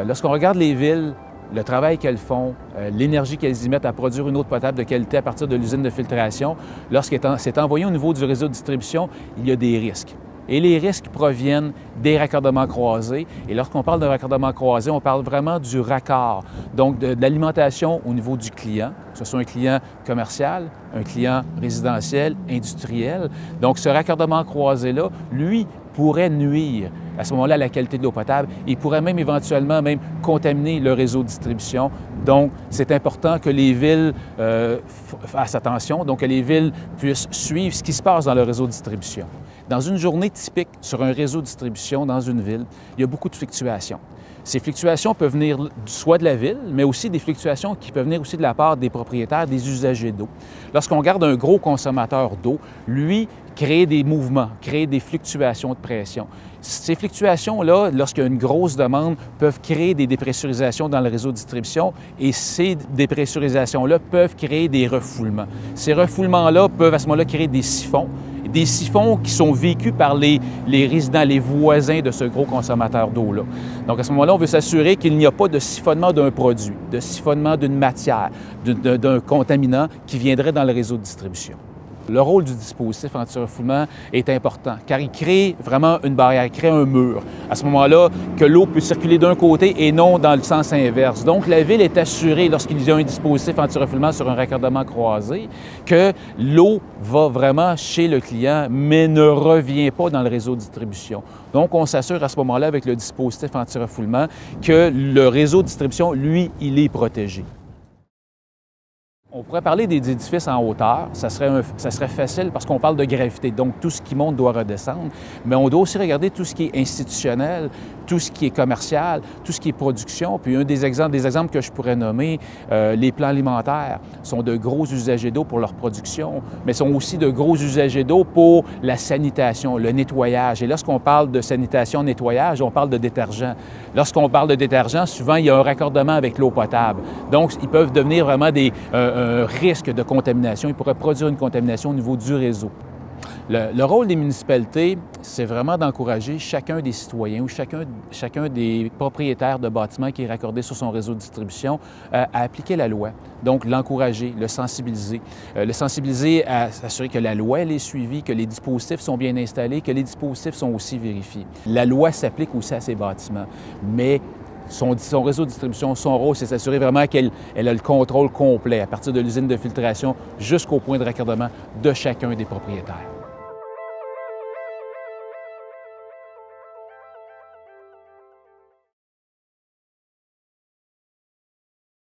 Lorsqu'on regarde les villes, le travail qu'elles font, l'énergie qu'elles y mettent à produire une eau potable de qualité à partir de l'usine de filtration, c'est envoyé au niveau du réseau de distribution, il y a des risques. Et les risques proviennent des raccordements croisés. Et lorsqu'on parle de raccordement croisé, on parle vraiment du raccord, donc de l'alimentation au niveau du client, que ce soit un client commercial, un client résidentiel, industriel. Donc ce raccordement croisé-là, lui, pourrait nuire à ce moment-là à la qualité de l'eau potable. Il pourrait même éventuellement contaminer le réseau de distribution. Donc, c'est important que les villes fassent attention, donc que les villes puissent suivre ce qui se passe dans le réseau de distribution. Dans une journée typique sur un réseau de distribution dans une ville, il y a beaucoup de fluctuations. Ces fluctuations peuvent venir soit de la ville, mais aussi des fluctuations qui peuvent venir aussi de la part des propriétaires, des usagers d'eau. Lorsqu'on regarde un gros consommateur d'eau, lui, crée des mouvements, crée des fluctuations de pression. Ces fluctuations-là, lorsqu'il y a une grosse demande, peuvent créer des dépressurisations dans le réseau de distribution et ces dépressurisations-là peuvent créer des refoulements. Ces refoulements-là peuvent à ce moment-là créer des siphons qui sont vécus par les résidents, les voisins de ce gros consommateur d'eau-là. Donc, à ce moment-là, on veut s'assurer qu'il n'y a pas de siphonnement d'un produit, de siphonnement d'une matière, d'un contaminant qui viendrait dans le réseau de distribution. Le rôle du dispositif anti-refoulement est important car il crée vraiment une barrière, il crée un mur. À ce moment-là, que l'eau peut circuler d'un côté et non dans le sens inverse. Donc, la ville est assurée, lorsqu'il y a un dispositif anti-refoulement sur un raccordement croisé, que l'eau va vraiment chez le client, mais ne revient pas dans le réseau de distribution. Donc, on s'assure à ce moment-là, avec le dispositif anti-refoulement, que le réseau de distribution, lui, il est protégé. On pourrait parler des édifices en hauteur, ça serait facile parce qu'on parle de gravité, donc tout ce qui monte doit redescendre, mais on doit aussi regarder tout ce qui est institutionnel, tout ce qui est commercial, tout ce qui est production. Puis des exemples que je pourrais nommer, les plants alimentaires sont de gros usagers d'eau pour leur production, mais sont aussi de gros usagers d'eau pour la sanitation, le nettoyage. Et lorsqu'on parle de sanitation, nettoyage, on parle de détergent. Lorsqu'on parle de détergent, souvent il y a un raccordement avec l'eau potable. Donc, ils peuvent devenir vraiment un risque de contamination. Ils pourraient produire une contamination au niveau du réseau. Le rôle des municipalités, c'est vraiment d'encourager chacun des citoyens ou chacun des propriétaires de bâtiments qui est raccordé sur son réseau de distribution à appliquer la loi. Donc, l'encourager, le sensibiliser à s'assurer que la loi elle est suivie, que les dispositifs sont bien installés, que les dispositifs sont aussi vérifiés. La loi s'applique aussi à ces bâtiments, mais son réseau de distribution, son rôle, c'est s'assurer vraiment qu'elle a le contrôle complet à partir de l'usine de filtration jusqu'au point de raccordement de chacun des propriétaires.